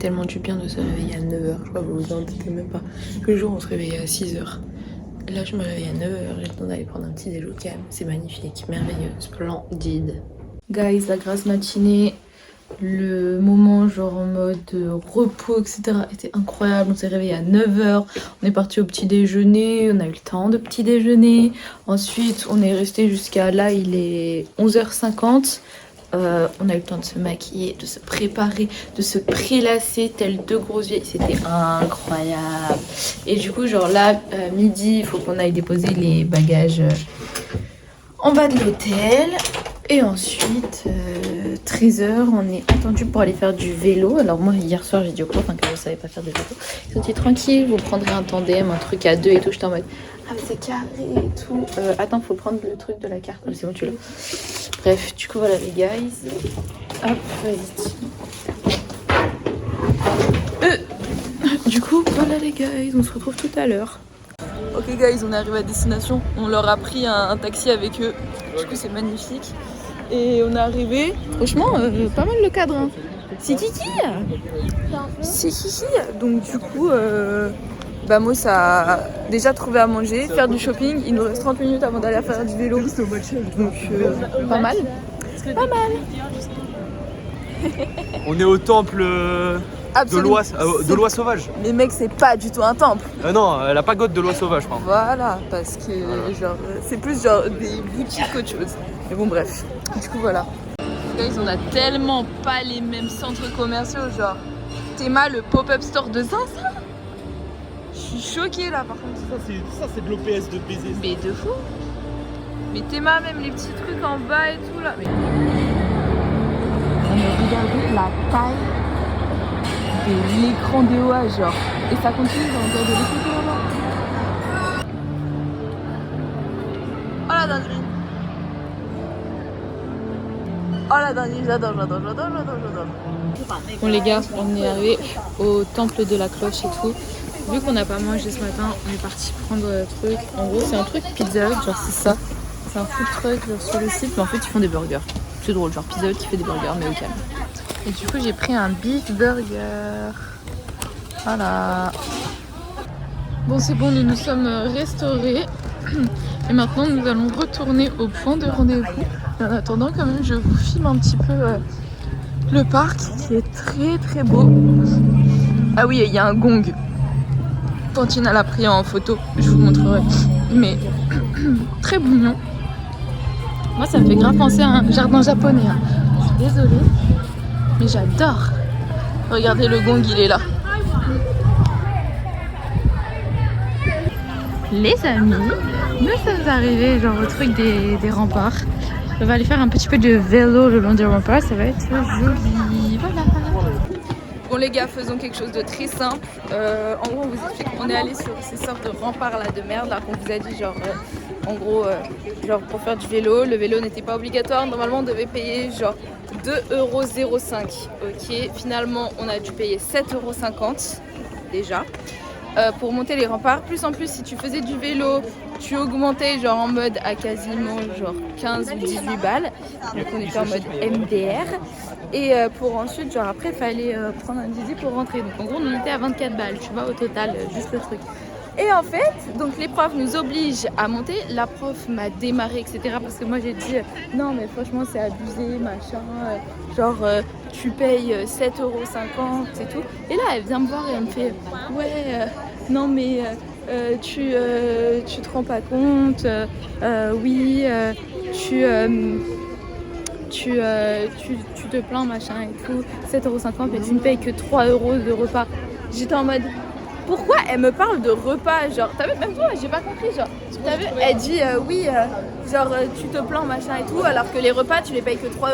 tellement du bien de se réveiller à 9h. Je crois que vous vous en doutez même pas. Le jour, on se réveillait à 6h. Là, je me réveille à 9h. J'ai le temps d'aller prendre un petit déjeuner au calme. C'est magnifique, merveilleux, splendide. Guys, la grasse matinée, le moment genre en mode repos, etc. était incroyable. On s'est réveillé à 9h. On est parti au petit déjeuner. On a eu le temps de petit déjeuner. Ensuite, on est resté jusqu'à là, il est 11h50. On a eu le temps de se maquiller, de se préparer, de se prélasser telles deux grosses vieilles. C'était incroyable. Et du coup, genre là, midi, il faut qu'on aille déposer les bagages en bas de l'hôtel. Et ensuite, 13h, on est attendu pour aller faire du vélo. Alors moi, hier soir, j'ai dit au prof que je ne savais pas faire de vélo. Ils ont dit tranquille, vous prendrez un tandem, un truc à deux et tout. J'étais en mode, ah mais c'est carré et tout. Attends, faut prendre le truc de la carte. Oh, c'est bon, tu l'as. Bref, du coup, voilà les guys. Hop, vas-y. Du coup, voilà les guys, on se retrouve tout à l'heure. Ok guys, on est arrivé à destination. On leur a pris un taxi avec eux. Du coup, c'est magnifique. Et on est arrivé, franchement, pas mal le cadre. Hein. C'est Kiki. C'est Kiki. Donc du coup, moi ça a déjà trouvé à manger, faire du shopping. Il nous reste 30 minutes avant d'aller faire du vélo. Donc pas mal. Pas mal. On est au temple de l'oie sauvage. Mais mec, c'est pas du tout un temple. Non, la pagode de l'oie sauvage, pardon. Voilà, parce que genre c'est plus genre des boutiques qu'autre chose. Mais bon bref, du coup voilà. Guys, on a tellement pas les mêmes centres commerciaux, genre Théma, le pop-up store de Zinc. Je suis choquée là par contre. Ça c'est de l'OPS de baiser. Mais de fou. Mais Théma, même les petits trucs en bas et tout là. Mais regardez la taille de l'écran DOA genre. Et ça continue dans le de l'écouter là-bas. Oh la dinguerie. Oh la dinguerie, j'adore. Bon les gars, on est arrivé au temple de la cloche et tout. Vu qu'on n'a pas mangé ce matin, on est parti prendre le truc. En gros, c'est un truc Pizza Hut, genre c'est ça. C'est un food truck genre sur le site, mais en fait ils font des burgers. C'est drôle, genre Pizza Hut qui fait des burgers, mais au calme. Et du coup, j'ai pris un beef burger. Voilà. Bon, c'est bon, nous nous sommes restaurés. Et maintenant, nous allons retourner au point de rendez-vous. Et en attendant, quand même, je vous filme un petit peu le parc qui est très très beau. Ah oui, il y a un gong. Tantine l'a pris en photo, je vous montrerai. Mais très mignon. Moi, ça me fait grave penser à un jardin japonais. Hein. Je suis désolée, mais j'adore. Regardez, le gong, il est là. Les amis, nous sommes arrivés genre au truc des remparts. On va aller faire un petit peu de vélo le long des remparts, ça va être joli. Voilà. Bon les gars, faisons quelque chose de très simple. En gros, on vous explique, on est allé sur ces sortes de remparts là de merde là qu'on vous a dit genre en gros genre pour faire du vélo. Le vélo n'était pas obligatoire. Normalement, on devait payer genre 2,05 €. Ok, finalement, on a dû payer 7,50 € déjà. Pour monter les remparts, plus en plus si tu faisais du vélo, tu augmentais genre en mode à quasiment genre 15 ou 18 balles, donc on était en mode MDR, et pour ensuite genre après il fallait prendre un Didi pour rentrer, donc en gros on était à 24 balles, tu vois, au total, juste le truc. Et en fait, donc les profs nous obligent à monter. La prof m'a démarré, etc. Parce que moi j'ai dit non mais franchement c'est abusé, machin. Genre tu payes 7,50 € et tout. Et là elle vient me voir et elle me fait ouais non mais tu te rends pas compte. Oui tu te plains machin et tout. 7,50 € mais tu ne payes que 3 € de repas. J'étais en mode pourquoi elle me parle de repas, genre, t'as vu, même toi, j'ai pas compris, genre, t'as vu, elle dit tu te plains, machin et tout, alors que les repas, tu les payes que 3 €.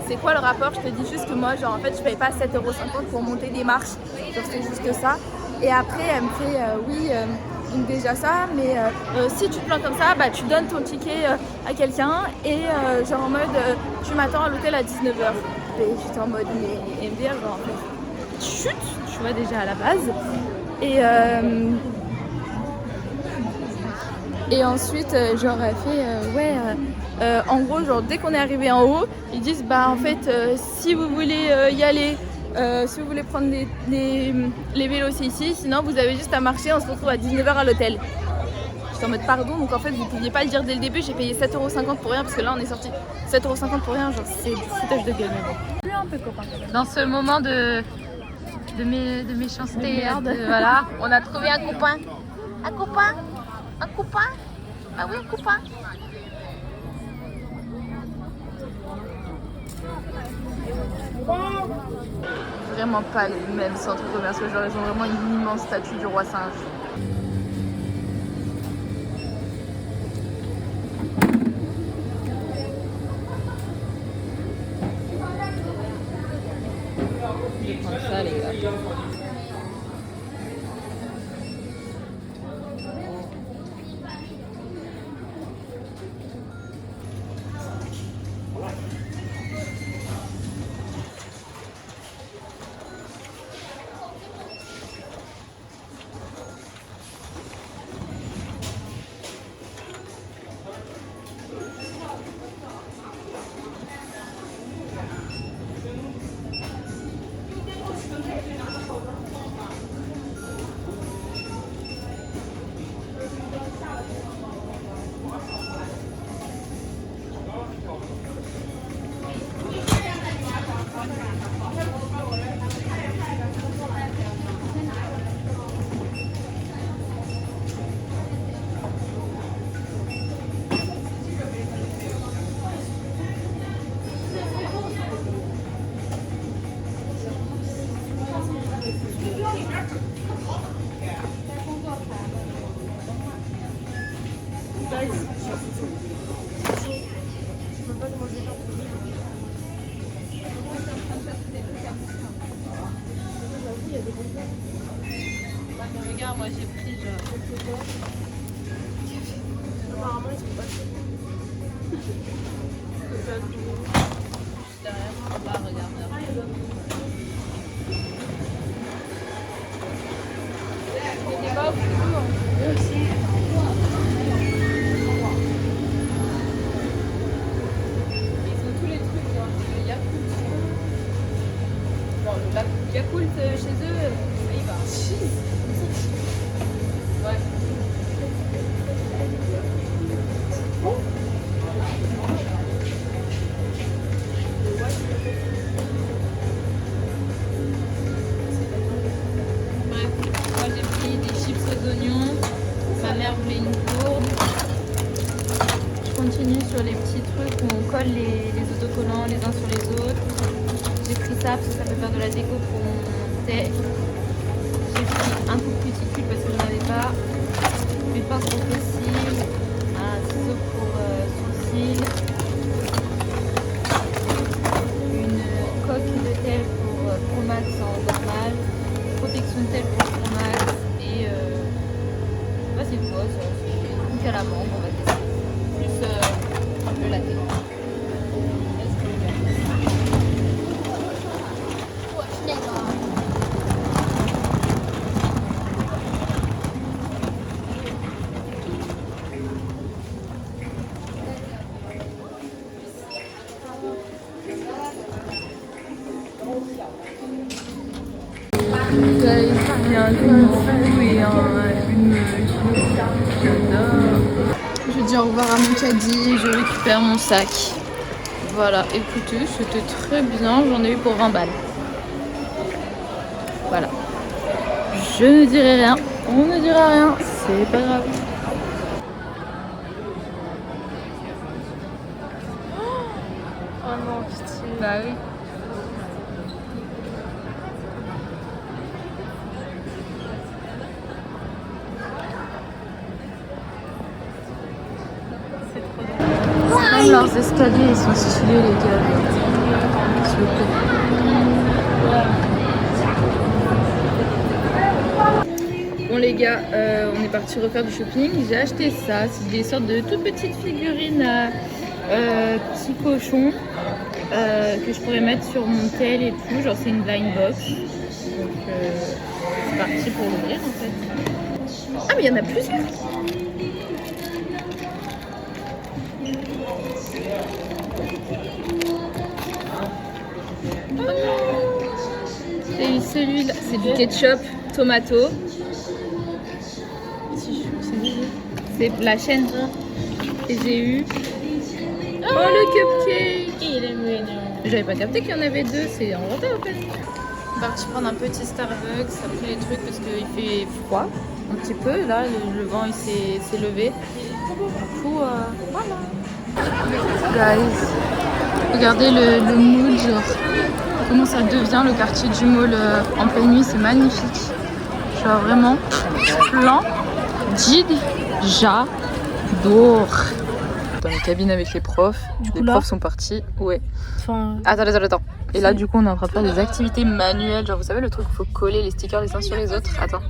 C'est quoi le rapport? Je te dis juste que moi, genre, en fait, je paye pas 7,50 € pour monter des marches, genre, c'est juste ça. Et après, elle me fait, donc déjà ça, mais si tu te plains comme ça, bah, tu donnes ton ticket à quelqu'un et genre, en mode, tu m'attends à l'hôtel à 19 h. Et j'étais en mode, mais MDR, genre, en fait, chut, tu vois, déjà à la base. Et ensuite, genre, elle fait en gros, genre, dès qu'on est arrivé en haut, ils disent bah en fait, si vous voulez y aller, Si vous voulez prendre les vélos, c'est ici. Sinon, vous avez juste à marcher. On se retrouve à 19h à l'hôtel. J'étais en mode pardon, donc en fait, vous ne pouviez pas le dire dès le début. J'ai payé 7,50€ pour rien parce que là, on est sorti 7,50€ pour rien. Genre, c'est du foutage de gueule. Mais bon. Un peu copain. Dans ce moment de méchanceté, voilà, on a trouvé un copain. Un copain? Un copain? Ah oui, un copain. Vraiment pas les mêmes centres commerciaux, genre ils ont vraiment une immense statue du roi singe. Je vais prendre ça les gars. Regarde, moi j'ai pris genre. Apparemment ils sont pas derrière, en bas, regarde. Il est pas au plus lourd. Aussi. Ils ont tous les trucs, genre le Yakult. Bon, le Yakult chez eux, ça y va. Ouais. Bref, moi j'ai pris des chips aux oignons. Ma mère voulait une gourde. Je continue sur les petits trucs où on colle les autocollants les uns sur les autres. J'ai pris ça parce que ça peut faire de la déco pour mon thé. J'ai pris un coup de cuticule parce que je n'en avais pas. Mais pas trop possible. Un ciseau pour sourcils. Une coque de tel pour Promax en normal. Protection de tel pour Promax. Et bah c'est quoi ça? Une calamande, on va tester. Plus le latte. Il y a un fou et une j'adore. Je dis au revoir à mon caddie et je récupère mon sac. Voilà, écoutez, c'était très bien, j'en ai eu pour 20 balles. Voilà. Je ne dirai rien, on ne dira rien, c'est pas grave. Oh non, pitié. Bah oui. Même leurs escaliers, ils sont stylés les gars. S'il vous plaît. Bon les gars, on est parti refaire du shopping. J'ai acheté ça, c'est des sortes de toutes petites figurines petits cochons que je pourrais mettre sur mon tel et tout. Genre c'est une blind box. Donc c'est parti pour l'ouvrir en fait. Ah mais il y en a plusieurs. celui-là, c'est du ketchup, tomato. C'est la chaîne. Et j'ai eu... Oh, le cupcake! J'avais pas capté qu'il y en avait deux, c'est inventé en fait. On va partir prendre un petit Starbucks après les trucs parce qu'il fait froid un petit peu. Là, le vent il s'est levé. Du coup, voilà. Guys, regardez le mood, genre comment ça devient le quartier du mall en pleine nuit, c'est magnifique. Genre vraiment plein d'id, j'adore. Dans les cabines avec les profs, les profs sont partis. Ouais. Enfin... Attends. Et là, du coup, on est en train de faire des activités manuelles. Genre, vous savez, le truc où il faut coller les stickers les uns sur les autres. Attends.